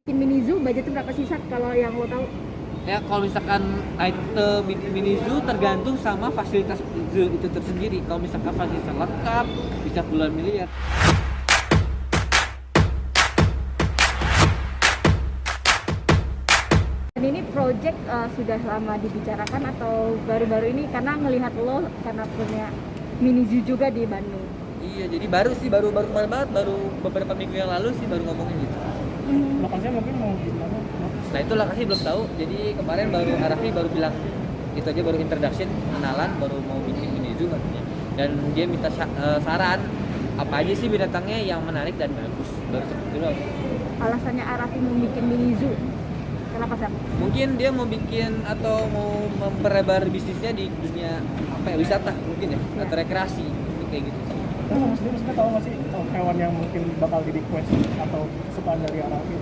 Bikin mini zoo budgetnya berapa sih, Sat, kalau yang lo tahu? Ya kalau misalkan item mini zoo tergantung sama fasilitas zoo itu tersendiri. Kalau misalkan fasilitas lengkap bisa puluhan miliar. Dan ini project sudah lama dibicarakan atau baru-baru ini karena ngelihat lo karena punya mini zoo juga di Bandung? Iya, jadi baru kemarin banget, baru beberapa minggu yang lalu sih baru ngomongin gitu. Lokasinya mungkin mau gimana? Nah itu lokasi belum tahu. Jadi kemarin baru Arafi baru bilang itu aja, baru introduction, kenalan, baru mau bikin mini zoo katanya. Dan dia minta saran apa aja sih binatangnya yang menarik dan bagus. Baru seperti itu. Alasannya Arafi mau bikin mini zoo kenapa, Sat? Mungkin dia mau bikin atau mau memperlebar bisnisnya di dunia apa ya, wisata mungkin ya, atau rekreasi mungkin kayak gitu. Kamu maksudnya tahu nggak sih hewan yang mungkin bakal di request atau sukaan dari Arafi?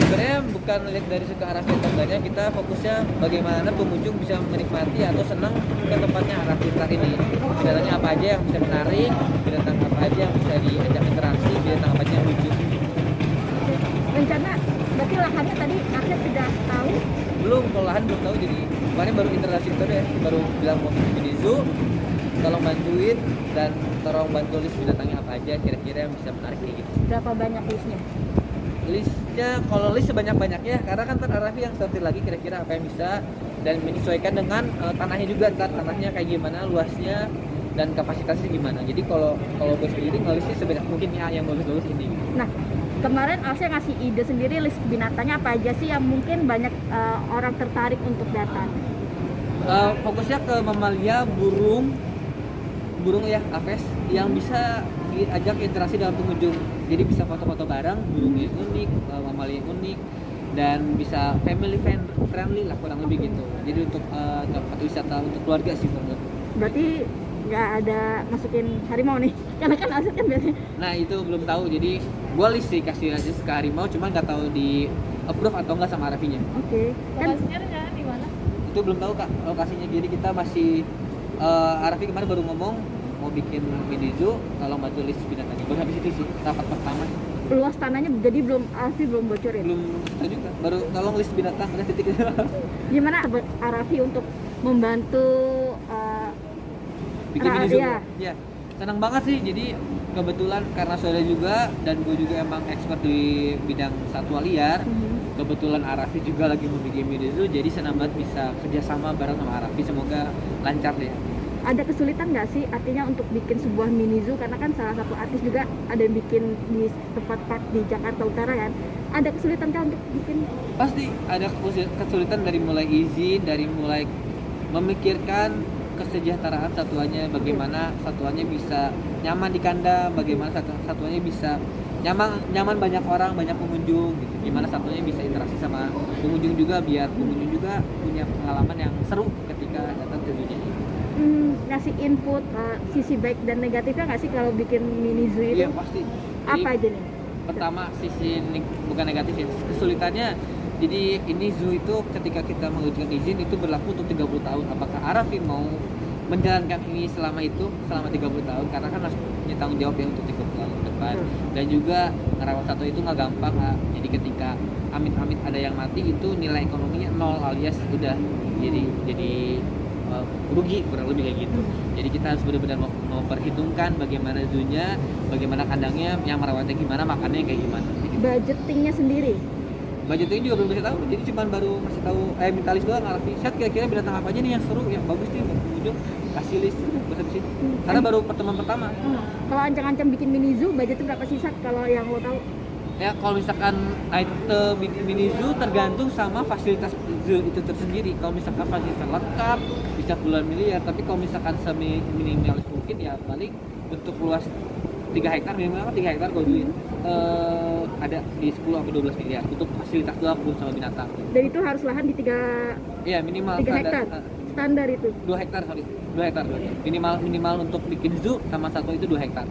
Sebenarnya bukan lihat dari suka Arafi atau enggaknya, kita fokusnya bagaimana pengunjung bisa menikmati atau senang ke tempatnya Arafi ini. Binatangnya apa aja yang bisa menarik, binatang apa aja yang bisa diajak interaksi, binatang apa aja yang lucu. Rencana berarti lahannya tadi akhirnya sudah tahu? Belum, kalau lahan belum tahu, jadi kemarin baru interaksi itu deh, baru bilang mau bikin mini zoo, tolong bantuin dan tolong bantu list binatangnya apa aja kira-kira yang bisa menarik kayak gitu. Berapa banyak listnya? Listnya kalau list sebanyak-banyaknya, karena kan ntar Arafi yang sortir lagi kira-kira apa yang bisa dan menyesuaikan dengan tanahnya juga, ntar tanahnya kayak gimana, luasnya dan kapasitasnya gimana. Jadi kalau gue sendiri ngelistnya sebanyak mungkin ya yang bagus-bagus ini. Nah, kemarin Alsya ngasih ide sendiri list binatangnya apa aja sih yang mungkin banyak orang tertarik untuk datang. Fokusnya ke mamalia, burung ya, aves yang bisa diajak interaksi dengan pengunjung. Jadi bisa foto-foto bareng, burungnya unik, mamalia unik, dan bisa family friendly lah kurang lebih gitu. Jadi untuk tempat wisata untuk keluarga sih menurut. Berarti nggak ada masukin harimau nih, karena kan Alsya kan biasanya. Nah itu belum tahu, jadi gue list sih kasih aja ke harimau, cuma nggak tahu di approve atau enggak sama Arafinya. Oke. Kan Lokasinya rencana di mana? Itu belum tahu Kak lokasinya, jadi kita masih Arafi kemarin baru ngomong mau bikin mini zoo, tolong bantu list binatangnya. Baru habis itu sih rapat pertama. luas tanahnya jadi belum Alfi belum bocorin. Belum tahu juga, baru tolong list binatang udah titik. Gimana Arafi untuk membantu Bikin mini zoo. ya. Ya, senang banget sih. Jadi kebetulan karena saudara juga dan gue juga emang expert di bidang satwa liar. Kebetulan Arafi juga lagi mau bikin mini zoo, jadi senang banget bisa kerjasama bareng sama Arafi. Semoga lancar deh. Ada kesulitan nggak sih artinya untuk bikin sebuah mini zoo, karena kan salah satu artis juga ada yang bikin di tempat park di Jakarta Utara kan, ada kesulitan kan untuk bikin? Pasti ada kesulitan, dari mulai izin, dari mulai memikirkan kesejahteraan satuannya, bagaimana satuannya bisa nyaman di kandang, bagaimana satuannya bisa nyaman banyak orang, banyak pengunjung gitu. Gimana satuannya bisa interaksi sama pengunjung juga, biar pengunjung juga punya pengalaman yang seru ketika datang ke zoo-nya. Ngasih input sisi baik dan negatifnya nggak sih kalau bikin mini zoo itu? Iya pasti. Apa aja nih? Pertama sisi bukan negatif ya, kesulitannya. Jadi ini zoo itu ketika kita mengajukan izin itu berlaku untuk 30 tahun. Apakah Arafi mau menjalankan ini selama 30 tahun? Karena kan harus punya tanggung jawab ya untuk 30 tahun ke depan. Dan juga ngerawat satwa itu nggak gampang. Jadi ketika amit-amit ada yang mati itu nilai ekonominya nol, alias udah jadi rugi kurang lebih kayak gitu. Jadi kita harus benar-benar memperhitungkan bagaimana zoo-nya, bagaimana kandangnya, yang merawatnya gimana, makannya kayak gimana. Budgetingnya sendiri? Budgeting juga belum bisa tahu, jadi cuma baru masih tahu minta list doang. Arafi, Set kira-kira binatang apa aja nih yang seru, yang bagus nih buat pengunjung, kasih list buat habis itu. Karena baru pertemuan pertama. Kalau ancang-ancang bikin mini zoo budgetnya berapa sih, Sat, kalau yang lo tahu? Ya kalau misalkan item mini zoo tergantung sama fasilitas zoo itu tersendiri. Kalau misalkan fasilitas lengkap bisa puluhan miliar, tapi kalau misalkan minimalis mungkin ya paling untuk luas 3 hektar, minimal 3 hektar kalau duit ada di 10 sampai 12 miliar untuk fasilitas doang, belum sama binatang. Dan itu harus lahan di 3 Iya minimal hektar standar itu. 2 hektar, sorry 2 hektar. Minimal untuk bikin zoo sama satu itu 2 hektar.